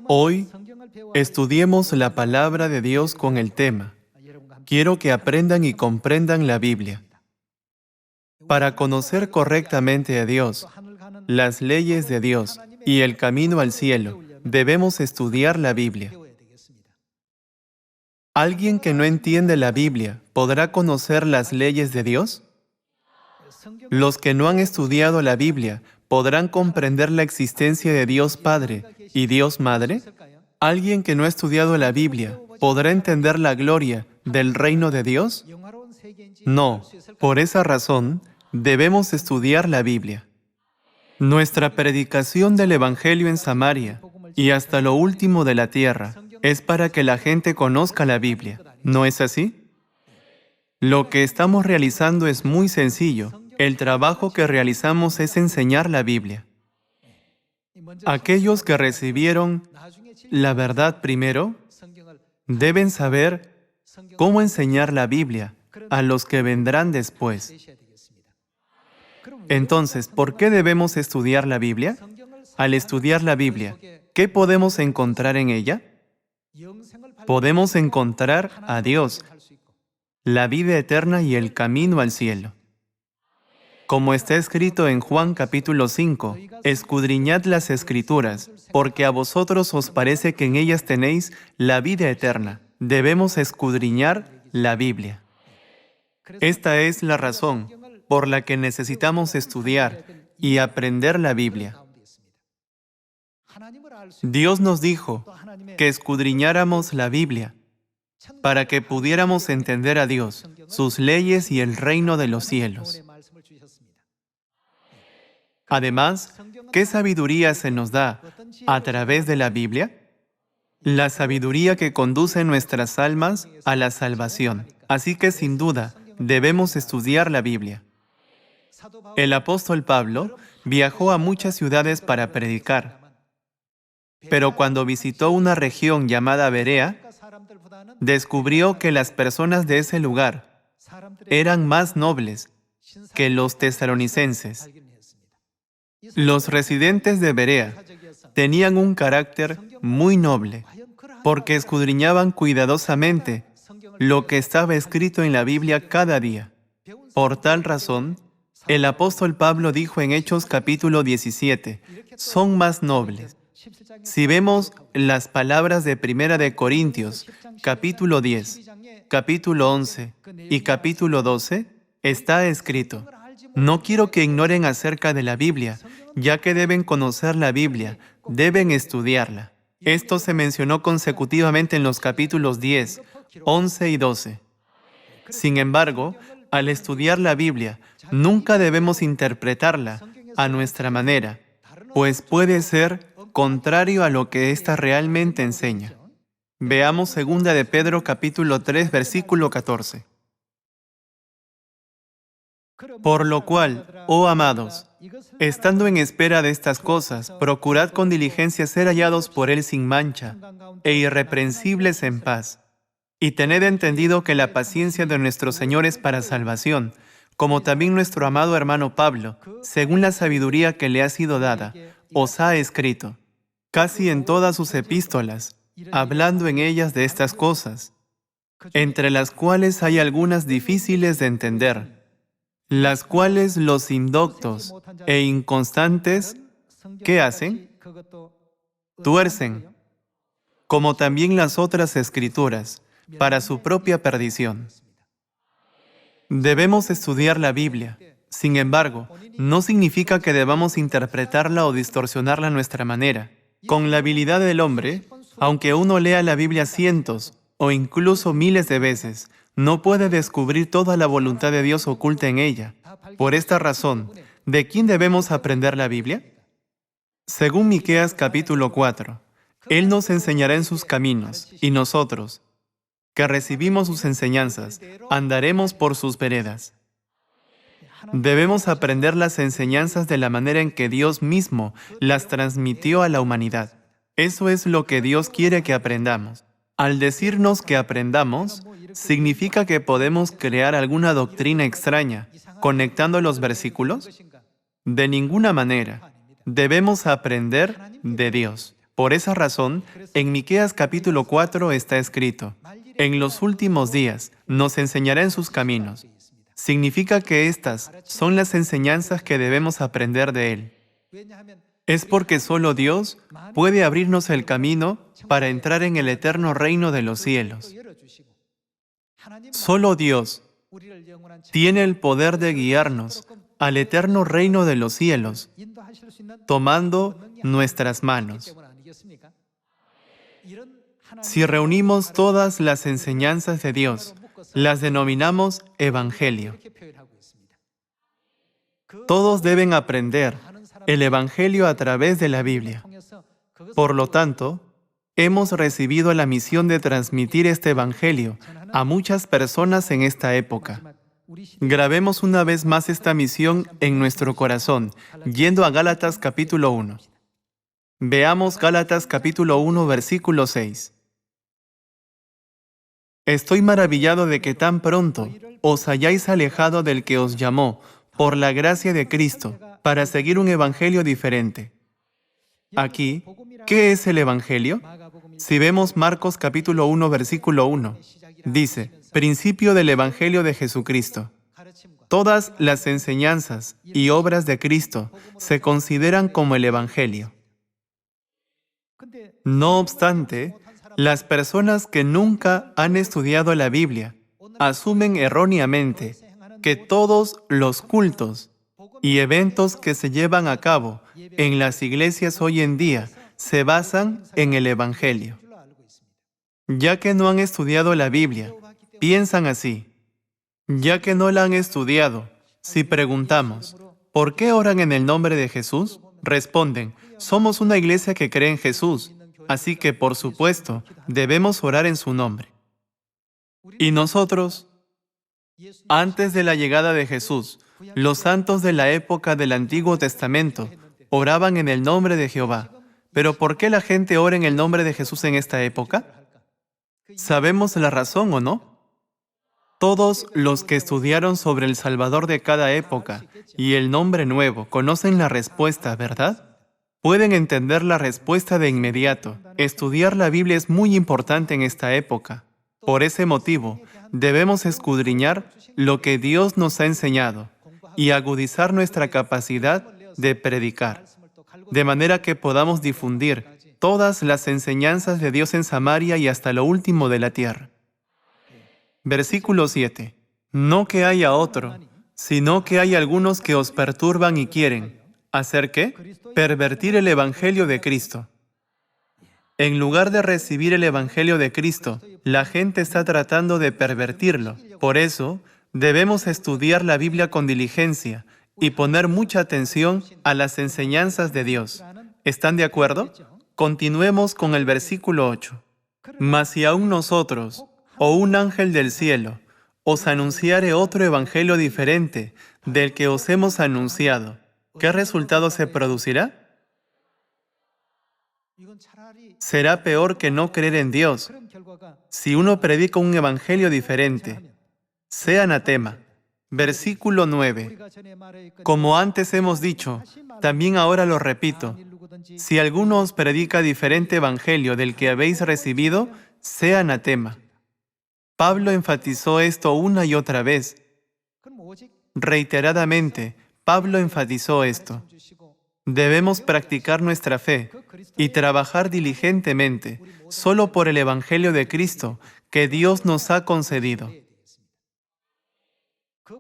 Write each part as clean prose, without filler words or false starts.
Hoy estudiemos la palabra de Dios con el tema Quiero que aprendan y comprendan la Biblia. Para conocer correctamente a Dios, las leyes de Dios y el camino al cielo, debemos estudiar la Biblia. ¿Alguien que no entiende la Biblia podrá conocer las leyes de Dios? Los que no han estudiado la Biblia podrán comprender la existencia de Dios Padre y Dios Madre. ¿Alguien que no ha estudiado la Biblia podrá entender la gloria del reino de Dios? No, por esa razón debemos estudiar la Biblia. Nuestra predicación del Evangelio en Samaria y hasta lo último de la tierra es para que la gente conozca la Biblia. ¿No es así? Lo que estamos realizando es muy sencillo. El trabajo que realizamos es enseñar la Biblia. Aquellos que recibieron la verdad primero deben saber cómo enseñar la Biblia a los que vendrán después. Entonces, ¿por qué debemos estudiar la Biblia? Al estudiar la Biblia, ¿qué podemos encontrar en ella? Podemos encontrar a Dios, la vida eterna y el camino al cielo. Como está escrito en Juan capítulo 5, escudriñad las Escrituras, porque a vosotros os parece que en ellas tenéis la vida eterna. Debemos escudriñar la Biblia. Esta es la razón por la que necesitamos estudiar y aprender la Biblia. Dios nos dijo que escudriñáramos la Biblia para que pudiéramos entender a Dios, sus leyes y el reino de los cielos. Además, ¿qué sabiduría se nos da a través de la Biblia? La sabiduría que conduce nuestras almas a la salvación. Así que, sin duda, debemos estudiar la Biblia. El apóstol Pablo viajó a muchas ciudades para predicar. Pero cuando visitó una región llamada Berea, descubrió que las personas de ese lugar eran más nobles que los tesalonicenses. Los residentes de Berea tenían un carácter muy noble, porque escudriñaban cuidadosamente lo que estaba escrito en la Biblia cada día. Por tal razón, el apóstol Pablo dijo en Hechos capítulo 17, son más nobles. Si vemos las palabras de Primera de Corintios, capítulo 10, capítulo 11 y capítulo 12, está escrito, no quiero que ignoren acerca de la Biblia, ya que deben conocer la Biblia, deben estudiarla. Esto se mencionó consecutivamente en los capítulos 10, 11 y 12. Sin embargo, al estudiar la Biblia, nunca debemos interpretarla a nuestra manera, pues puede ser contrario a lo que ésta realmente enseña. Veamos 2 de Pedro capítulo 3, versículo 14. Por lo cual, oh amados, estando en espera de estas cosas, procurad con diligencia ser hallados por Él sin mancha e irreprensibles en paz. Y tened entendido que la paciencia de nuestro Señor es para salvación, como también nuestro amado hermano Pablo, según la sabiduría que le ha sido dada, os ha escrito, casi en todas sus epístolas, hablando en ellas de estas cosas, entre las cuales hay algunas difíciles de entender, las cuales los indoctos e inconstantes, ¿qué hacen? Tuercen, como también las otras escrituras, para su propia perdición. Debemos estudiar la Biblia. Sin embargo, no significa que debamos interpretarla o distorsionarla a nuestra manera. Con la habilidad del hombre, aunque uno lea la Biblia cientos o incluso miles de veces, no puede descubrir toda la voluntad de Dios oculta en ella. Por esta razón, ¿de quién debemos aprender la Biblia? Según Miqueas capítulo 4, Él nos enseñará en sus caminos, y nosotros, que recibimos sus enseñanzas, andaremos por sus veredas. Debemos aprender las enseñanzas de la manera en que Dios mismo las transmitió a la humanidad. Eso es lo que Dios quiere que aprendamos. Al decirnos que aprendamos, ¿significa que podemos crear alguna doctrina extraña conectando los versículos? De ninguna manera. Debemos aprender de Dios. Por esa razón, en Miqueas capítulo 4 está escrito: en los últimos días nos enseñará en sus caminos. Significa que estas son las enseñanzas que debemos aprender de Él. Es porque solo Dios puede abrirnos el camino para entrar en el eterno reino de los cielos. Solo Dios tiene el poder de guiarnos al eterno reino de los cielos, tomando nuestras manos. Si reunimos todas las enseñanzas de Dios, las denominamos Evangelio. Todos deben aprender el Evangelio a través de la Biblia. Por lo tanto, hemos recibido la misión de transmitir este Evangelio a muchas personas en esta época. Grabemos una vez más esta misión en nuestro corazón, yendo a Gálatas capítulo 1. Veamos Gálatas capítulo 1, versículo 6. Estoy maravillado de que tan pronto os hayáis alejado del que os llamó, por la gracia de Cristo, para seguir un evangelio diferente. Aquí, ¿qué es el evangelio? Si vemos Marcos capítulo 1, versículo 1, dice: principio del evangelio de Jesucristo. Todas las enseñanzas y obras de Cristo se consideran como el evangelio. No obstante, las personas que nunca han estudiado la Biblia asumen erróneamente que todos los cultos y eventos que se llevan a cabo en las iglesias hoy en día se basan en el Evangelio. Ya que no han estudiado la Biblia, piensan así. Ya que no la han estudiado, si preguntamos, ¿por qué oran en el nombre de Jesús? Responden, somos una iglesia que cree en Jesús, así que, por supuesto, debemos orar en su nombre. Y nosotros, antes de la llegada de Jesús, los santos de la época del Antiguo Testamento oraban en el nombre de Jehová. ¿Pero por qué la gente ora en el nombre de Jesús en esta época? ¿Sabemos la razón o no? Todos los que estudiaron sobre el Salvador de cada época y el nombre nuevo conocen la respuesta, ¿verdad? Pueden entender la respuesta de inmediato. Estudiar la Biblia es muy importante en esta época. Por ese motivo, debemos escudriñar lo que Dios nos ha enseñado y agudizar nuestra capacidad de predicar, de manera que podamos difundir todas las enseñanzas de Dios en Samaria y hasta lo último de la tierra. Versículo 7. No que haya otro, sino que hay algunos que os perturban y quieren. ¿Hacer qué? Pervertir el Evangelio de Cristo. En lugar de recibir el Evangelio de Cristo, la gente está tratando de pervertirlo. Por eso, debemos estudiar la Biblia con diligencia y poner mucha atención a las enseñanzas de Dios. ¿Están de acuerdo? Continuemos con el versículo 8. Mas si aún nosotros, o un ángel del cielo, os anunciare otro evangelio diferente del que os hemos anunciado, ¿qué resultado se producirá? Será peor que no creer en Dios. Si uno predica un evangelio diferente, sea anatema. Versículo 9. Como antes hemos dicho, también ahora lo repito, si alguno os predica diferente evangelio del que habéis recibido, sea anatema. Pablo enfatizó esto una y otra vez. Reiteradamente, Pablo enfatizó esto. Debemos practicar nuestra fe y trabajar diligentemente solo por el Evangelio de Cristo que Dios nos ha concedido.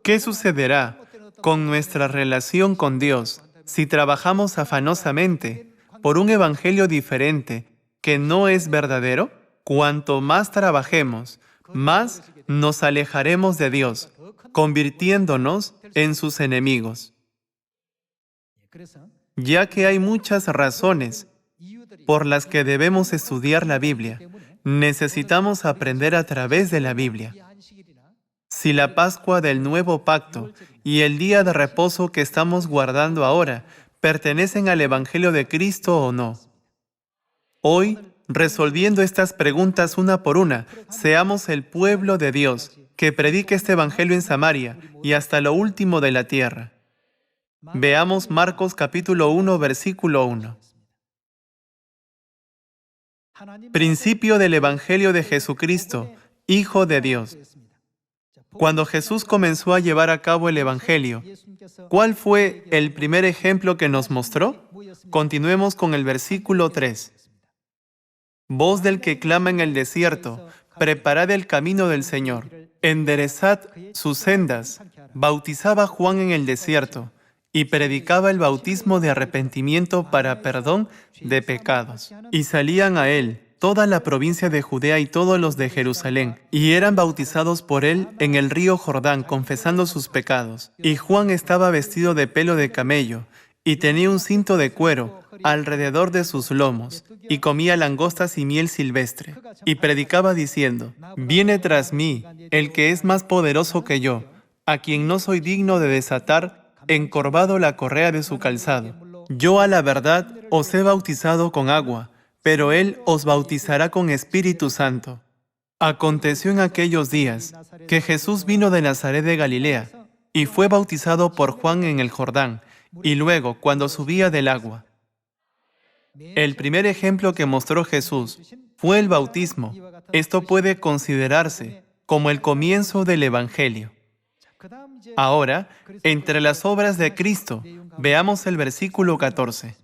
¿Qué sucederá con nuestra relación con Dios si trabajamos afanosamente por un Evangelio diferente que no es verdadero? Cuanto más trabajemos, más nos alejaremos de Dios, convirtiéndonos en sus enemigos. Ya que hay muchas razones por las que debemos estudiar la Biblia, necesitamos aprender a través de la Biblia. Si la Pascua del Nuevo Pacto y el día de reposo que estamos guardando ahora pertenecen al Evangelio de Cristo o no. Hoy, resolviendo estas preguntas una por una, seamos el pueblo de Dios que predique este Evangelio en Samaria y hasta lo último de la tierra. Veamos Marcos capítulo 1, versículo 1. Principio del Evangelio de Jesucristo, Hijo de Dios. Cuando Jesús comenzó a llevar a cabo el Evangelio, ¿cuál fue el primer ejemplo que nos mostró? Continuemos con el versículo 3. Voz del que clama en el desierto, preparad el camino del Señor, enderezad sus sendas. Bautizaba Juan en el desierto y predicaba el bautismo de arrepentimiento para perdón de pecados. Y salían a él toda la provincia de Judea y todos los de Jerusalén, y eran bautizados por él en el río Jordán, confesando sus pecados. Y Juan estaba vestido de pelo de camello, y tenía un cinto de cuero alrededor de sus lomos, y comía langostas y miel silvestre. Y predicaba diciendo, viene tras mí el que es más poderoso que yo, a quien no soy digno de desatar encorvado la correa de su calzado. Yo a la verdad os he bautizado con agua, pero él os bautizará con Espíritu Santo. Aconteció en aquellos días que Jesús vino de Nazaret de Galilea y fue bautizado por Juan en el Jordán, y luego, cuando subía del agua. El primer ejemplo que mostró Jesús fue el bautismo. Esto puede considerarse como el comienzo del Evangelio. Ahora, entre las obras de Cristo, veamos el versículo 14.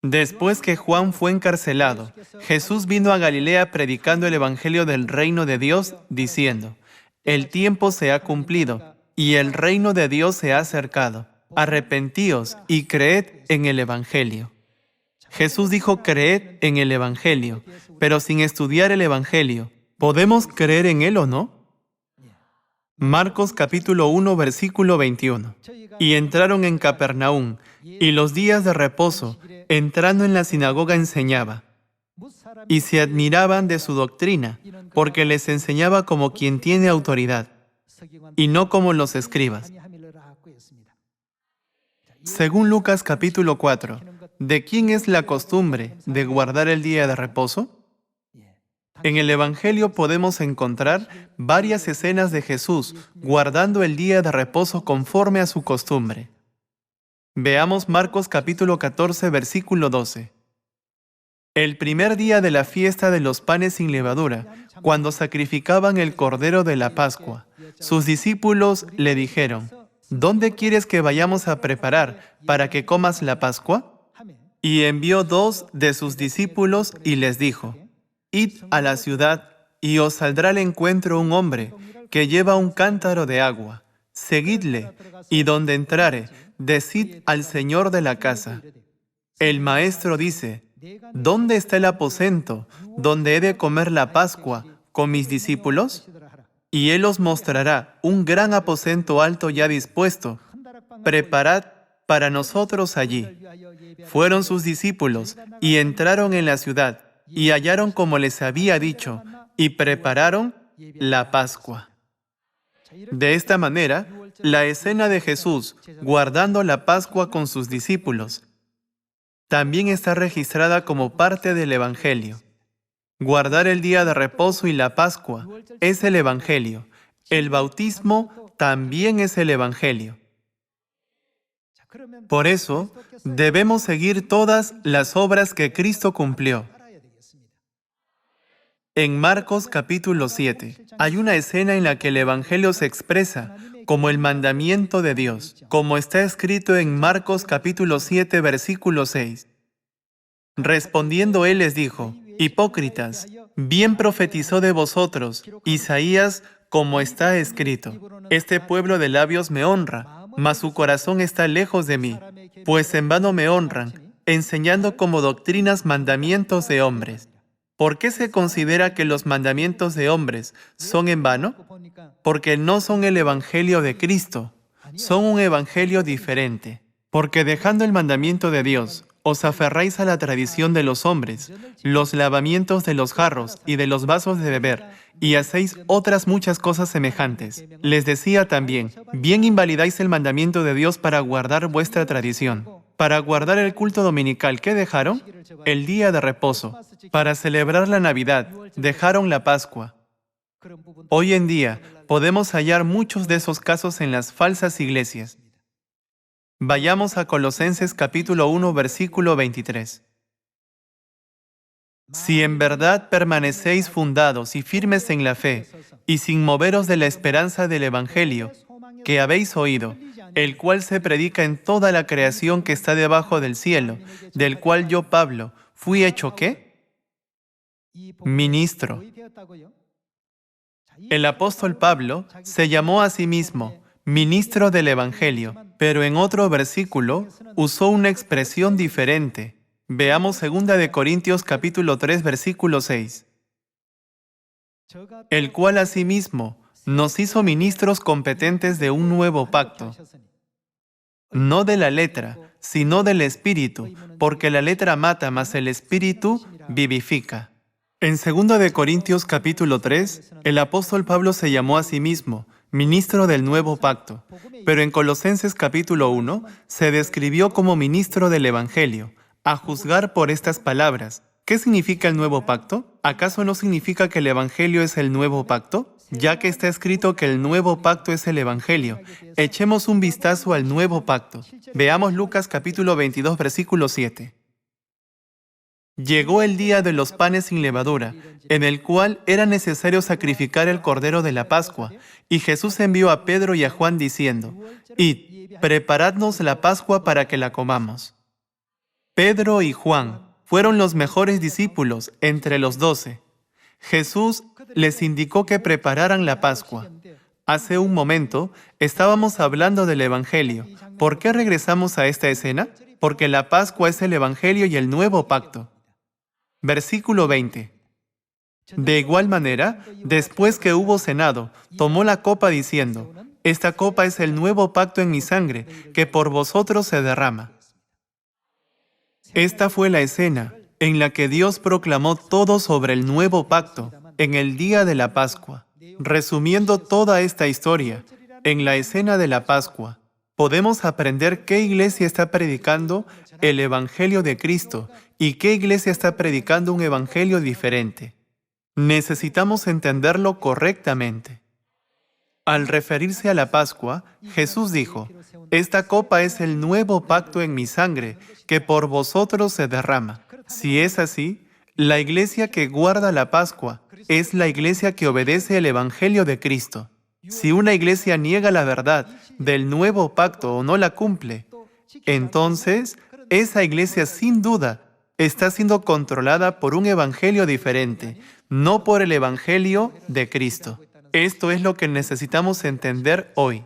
Después que Juan fue encarcelado, Jesús vino a Galilea predicando el Evangelio del reino de Dios, diciendo, el tiempo se ha cumplido, y el reino de Dios se ha acercado. Arrepentíos y creed en el Evangelio. Jesús dijo, creed en el Evangelio, pero sin estudiar el Evangelio, ¿podemos creer en él o no? Marcos capítulo 1, versículo 21. Y entraron en Capernaum, y los días de reposo, entrando en la sinagoga enseñaba. Y se admiraban de su doctrina, porque les enseñaba como quien tiene autoridad, y no como los escribas. Según Lucas capítulo 4, ¿de quién es la costumbre de guardar el día de reposo? En el Evangelio podemos encontrar varias escenas de Jesús guardando el día de reposo conforme a su costumbre. Veamos Marcos capítulo 14, versículo 12. El primer día de la fiesta de los panes sin levadura, cuando sacrificaban el cordero de la Pascua, sus discípulos le dijeron, ¿dónde quieres que vayamos a preparar para que comas la Pascua? Y envió 2 de sus discípulos y les dijo, id a la ciudad y os saldrá al encuentro un hombre que lleva un cántaro de agua. Seguidle, y donde entrare, decid al señor de la casa. El maestro dice, ¿dónde está el aposento donde he de comer la Pascua con mis discípulos? Y él os mostrará un gran aposento alto ya dispuesto. Preparad para nosotros allí. Fueron sus discípulos y entraron en la ciudad y hallaron como les había dicho y prepararon la Pascua. De esta manera, la escena de Jesús guardando la Pascua con sus discípulos también está registrada como parte del Evangelio. Guardar el día de reposo y la Pascua es el Evangelio. El bautismo también es el Evangelio. Por eso, debemos seguir todas las obras que Cristo cumplió. En Marcos capítulo 7, hay una escena en la que el Evangelio se expresa como el mandamiento de Dios, como está escrito en Marcos capítulo 7, versículo 6. Respondiendo él les dijo, hipócritas, bien profetizó de vosotros Isaías como está escrito. Este pueblo de labios me honra, mas su corazón está lejos de mí, pues en vano me honran, enseñando como doctrinas mandamientos de hombres. ¿Por qué se considera que los mandamientos de hombres son en vano? Porque no son el Evangelio de Cristo, son un Evangelio diferente. Porque dejando el mandamiento de Dios, os aferráis a la tradición de los hombres, los lavamientos de los jarros y de los vasos de beber, y hacéis otras muchas cosas semejantes. Les decía también, bien invalidáis el mandamiento de Dios para guardar vuestra tradición. Para guardar el culto dominical, ¿qué dejaron? El día de reposo. Para celebrar la Navidad, dejaron la Pascua. Hoy en día, podemos hallar muchos de esos casos en las falsas iglesias. Vayamos a Colosenses capítulo 1, versículo 23. Si en verdad permanecéis fundados y firmes en la fe, y sin moveros de la esperanza del Evangelio, que habéis oído, el cual se predica en toda la creación que está debajo del cielo, del cual yo, Pablo, fui hecho ¿qué? Ministro. El apóstol Pablo se llamó a sí mismo ministro del Evangelio, pero en otro versículo usó una expresión diferente. Veamos 2 de Corintios capítulo 3, versículo 6. El cual asimismo nos hizo ministros competentes de un nuevo pacto, no de la letra, sino del Espíritu, porque la letra mata, mas el Espíritu vivifica. En 2 de Corintios capítulo 3, el apóstol Pablo se llamó a sí mismo ministro del nuevo pacto, pero en Colosenses capítulo 1 se describió como ministro del Evangelio, a juzgar por estas palabras. ¿Qué significa el nuevo pacto? ¿Acaso no significa que el Evangelio es el nuevo pacto? Ya que está escrito que el nuevo pacto es el Evangelio, echemos un vistazo al nuevo pacto. Veamos Lucas capítulo 22, versículo 7. Llegó el día de los panes sin levadura, en el cual era necesario sacrificar el cordero de la Pascua, y Jesús envió a Pedro y a Juan diciendo, «Id, preparadnos la Pascua para que la comamos». Pedro y Juan fueron los mejores discípulos entre los 12. Jesús les indicó que prepararan la Pascua. Hace un momento estábamos hablando del Evangelio. ¿Por qué regresamos a esta escena? Porque la Pascua es el Evangelio y el nuevo pacto. Versículo 20. De igual manera, después que hubo cenado, tomó la copa diciendo, «Esta copa es el nuevo pacto en mi sangre, que por vosotros se derrama». Esta fue la escena en la que Dios proclamó todo sobre el nuevo pacto en el día de la Pascua. Resumiendo toda esta historia, en la escena de la Pascua, podemos aprender qué iglesia está predicando el Evangelio de Cristo y qué iglesia está predicando un evangelio diferente. Necesitamos entenderlo correctamente. Al referirse a la Pascua, Jesús dijo, «Esta copa es el nuevo pacto en mi sangre, que por vosotros se derrama». Si es así, la iglesia que guarda la Pascua es la iglesia que obedece el Evangelio de Cristo. Si una iglesia niega la verdad del nuevo pacto o no la cumple, entonces esa iglesia sin duda está siendo controlada por un evangelio diferente, no por el Evangelio de Cristo. Esto es lo que necesitamos entender hoy.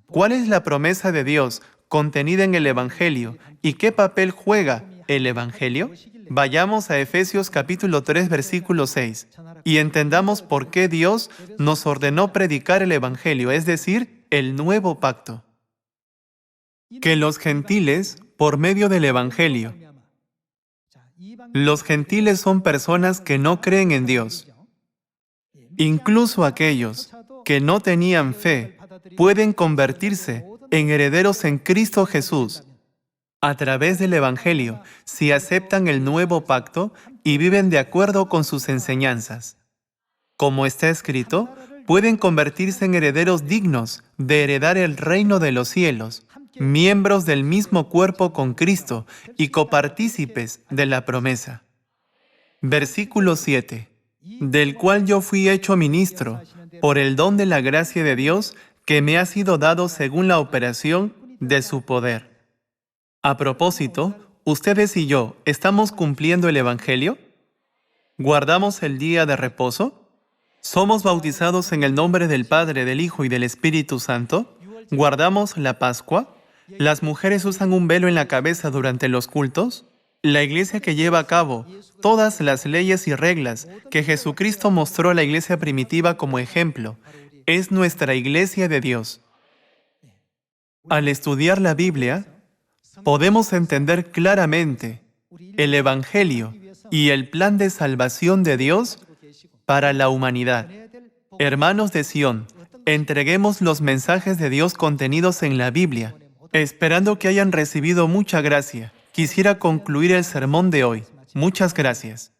¿Cuál es la promesa de Dios contenida en el Evangelio y qué papel juega el Evangelio? Vayamos a Efesios capítulo 3, versículo 6, y entendamos por qué Dios nos ordenó predicar el Evangelio, es decir, el nuevo pacto. Que los gentiles, por medio del Evangelio, los gentiles son personas que no creen en Dios. Incluso aquellos que no tenían fe pueden convertirse en herederos en Cristo Jesús a través del Evangelio si aceptan el nuevo pacto y viven de acuerdo con sus enseñanzas. Como está escrito, pueden convertirse en herederos dignos de heredar el reino de los cielos, miembros del mismo cuerpo con Cristo y copartícipes de la promesa. Versículo 7. Del cual yo fui hecho ministro, por el don de la gracia de Dios que me ha sido dado según la operación de su poder. A propósito, ¿ustedes y yo estamos cumpliendo el Evangelio? ¿Guardamos el día de reposo? ¿Somos bautizados en el nombre del Padre, del Hijo y del Espíritu Santo? ¿Guardamos la Pascua? ¿Las mujeres usan un velo en la cabeza durante los cultos? La iglesia que lleva a cabo todas las leyes y reglas que Jesucristo mostró a la iglesia primitiva como ejemplo es nuestra iglesia de Dios. Al estudiar la Biblia, podemos entender claramente el Evangelio y el plan de salvación de Dios para la humanidad. Hermanos de Sión, entreguemos los mensajes de Dios contenidos en la Biblia, esperando que hayan recibido mucha gracia. Quisiera concluir el sermón de hoy. Muchas gracias.